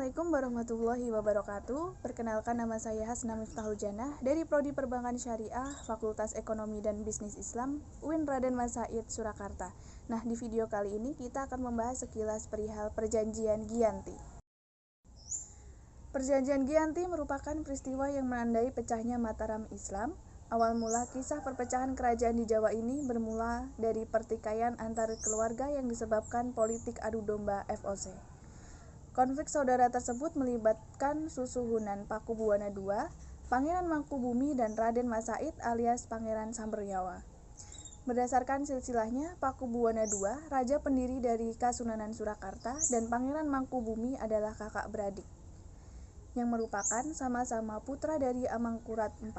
Assalamualaikum warahmatullahi wabarakatuh. Perkenalkan, nama saya Hasna Miftahul Janah dari Prodi Perbankan Syariah, Fakultas Ekonomi dan Bisnis Islam, UIN Raden Mas Said, Surakarta. Nah, di video kali ini kita akan membahas sekilas perihal Perjanjian Giyanti. Perjanjian Giyanti merupakan peristiwa yang menandai pecahnya Mataram Islam. Awal mula kisah perpecahan kerajaan di Jawa ini bermula dari pertikaian antar keluarga yang disebabkan politik adu domba FOC. Konflik saudara tersebut melibatkan Susuhunan Pakubuwana II, Pangeran Mangkubumi dan Raden Mas Said alias Pangeran Sambernyawa. Berdasarkan silsilahnya, Pakubuwana II, raja pendiri dari Kasunanan Surakarta, dan Pangeran Mangkubumi adalah kakak beradik, yang merupakan sama-sama putra dari Amangkurat IV.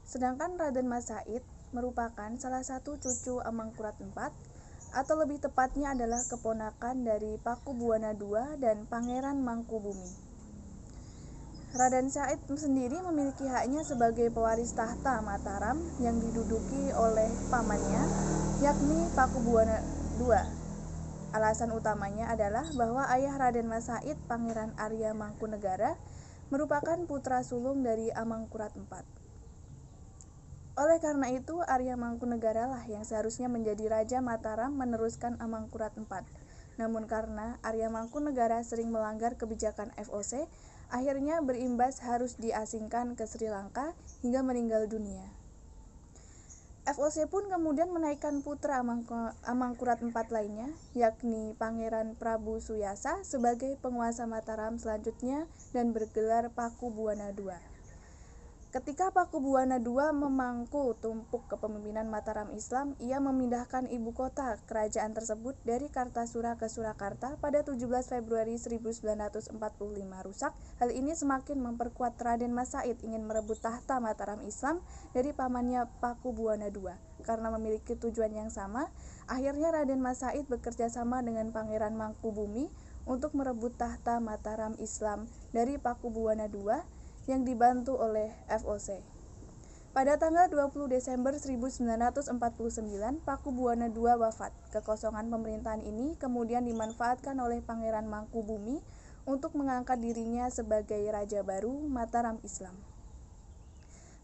Sedangkan Raden Mas Said merupakan salah satu cucu Amangkurat IV, atau lebih tepatnya adalah keponakan dari Pakubuwana II dan Pangeran Mangkubumi. Raden Said sendiri memiliki haknya sebagai pewaris tahta Mataram yang diduduki oleh pamannya, yakni Pakubuwana II. Alasan utamanya adalah bahwa ayah Raden Mas Said, Pangeran Arya Mangkunegara, merupakan putra sulung dari Amangkurat IV. Oleh karena itu, Arya Mangkunegara lah yang seharusnya menjadi Raja Mataram meneruskan Amangkurat IV. Namun karena Arya Mangkunegara sering melanggar kebijakan FOC, akhirnya berimbas harus diasingkan ke Sri Lanka hingga meninggal dunia. FOC pun kemudian menaikkan putra Amangkurat IV lainnya, yakni Pangeran Prabu Suyasa sebagai penguasa Mataram selanjutnya dan bergelar Pakubuwana II. Ketika Pakubuwana II memangku tumpuk kepemimpinan Mataram Islam, ia memindahkan ibu kota kerajaan tersebut dari Kartasura ke Surakarta pada 17 Februari 1945 rusak. Hal ini semakin memperkuat Raden Mas Said ingin merebut tahta Mataram Islam dari pamannya Pakubuwana II. Karena memiliki tujuan yang sama, akhirnya Raden Mas Said bekerja sama dengan Pangeran Mangkubumi untuk merebut tahta Mataram Islam dari Pakubuwana II yang dibantu oleh FOC. Pada tanggal 20 Desember 1949, Pakubuwana II wafat. Kekosongan pemerintahan ini kemudian dimanfaatkan oleh Pangeran Mangkubumi untuk mengangkat dirinya sebagai Raja baru Mataram Islam.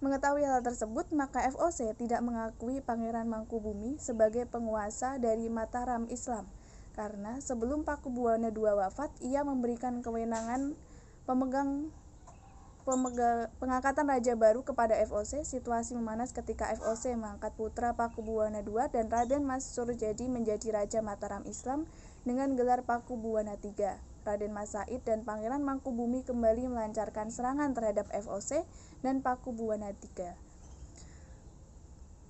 Mengetahui hal tersebut, maka FOC tidak mengakui Pangeran Mangkubumi sebagai penguasa dari Mataram Islam, karena sebelum Pakubuwana II wafat, ia memberikan kewenangan pengangkatan raja baru kepada FOC. Situasi memanas ketika FOC mengangkat putra Pakubuwana II dan Raden Mas Surjadi menjadi Raja Mataram Islam dengan gelar Pakubuwana III. Raden Mas Said dan Pangeran Mangkubumi kembali melancarkan serangan terhadap FOC dan Pakubuwana III.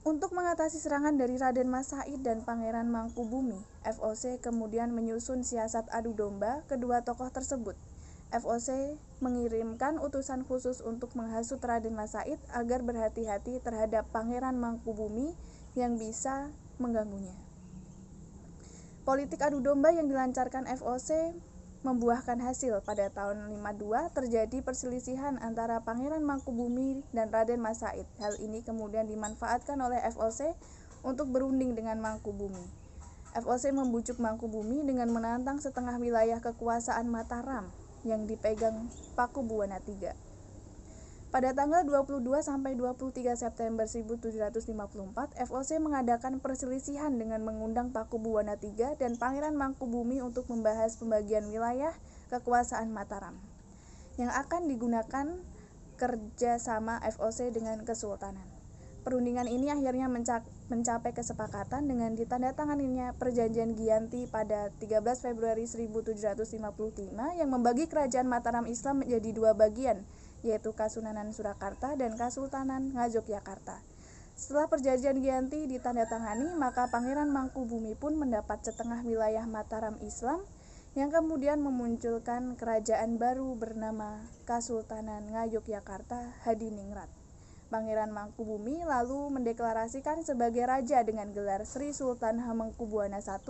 Untuk mengatasi serangan dari Raden Mas Said dan Pangeran Mangkubumi, FOC kemudian menyusun siasat adu domba kedua tokoh tersebut. FOC mengirimkan utusan khusus untuk menghasut Raden Mas Said agar berhati-hati terhadap Pangeran Mangkubumi yang bisa mengganggunya. Politik adu domba yang dilancarkan FOC membuahkan hasil. Pada tahun 52 terjadi perselisihan antara Pangeran Mangkubumi dan Raden Mas Said. Hal ini kemudian dimanfaatkan oleh FOC untuk berunding dengan Mangkubumi. FOC membujuk Mangkubumi dengan menantang setengah wilayah kekuasaan Mataram yang dipegang Pakubuwana III. Pada tanggal 22 sampai 23 September 1754, FOC mengadakan perselisihan dengan mengundang Pakubuwana III dan Pangeran Mangkubumi untuk membahas pembagian wilayah kekuasaan Mataram yang akan digunakan kerjasama FOC dengan Kesultanan. Perundingan ini akhirnya mencapai kesepakatan dengan ditandatanganinya Perjanjian Giyanti pada 13 Februari 1755 yang membagi kerajaan Mataram Islam menjadi dua bagian, yaitu Kasunanan Surakarta dan Kasultanan Ngayogyakarta. Setelah Perjanjian Giyanti ditandatangani, maka Pangeran Mangkubumi pun mendapat setengah wilayah Mataram Islam yang kemudian memunculkan kerajaan baru bernama Kasultanan Ngayogyakarta Hadiningrat. Pangeran Mangkubumi lalu mendeklarasikan sebagai raja dengan gelar Sri Sultan Hamengkubuwana I